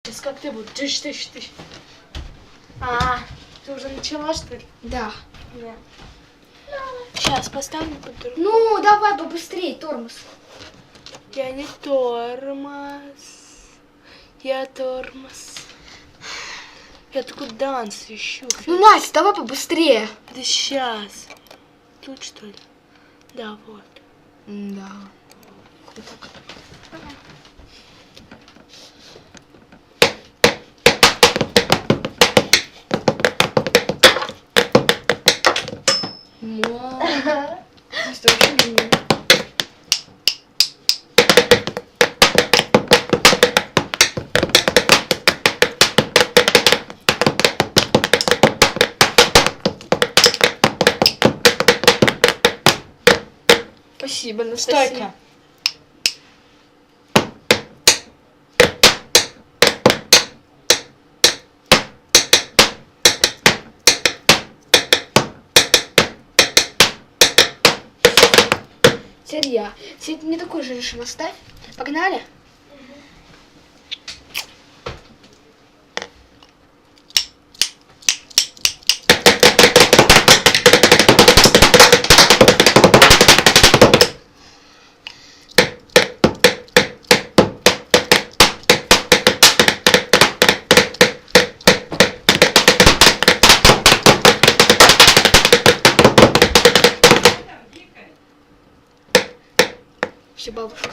Сейчас как ты будешь? Тыщ. А, ты уже начала, что ли? Да. Да. Сейчас поставлю под другую. Ну, давай побыстрее, тормоз. Я не тормоз. Я тормоз. Я такой данс ищу. Ну, Настя, давай побыстрее. Да сейчас. Тут что ли? Да, вот. Да. Настя, вообще не... Спасибо, Настасья. Стойка. Теперь я. Теперь мне такой же решим оставь. Погнали? Все, бабушка.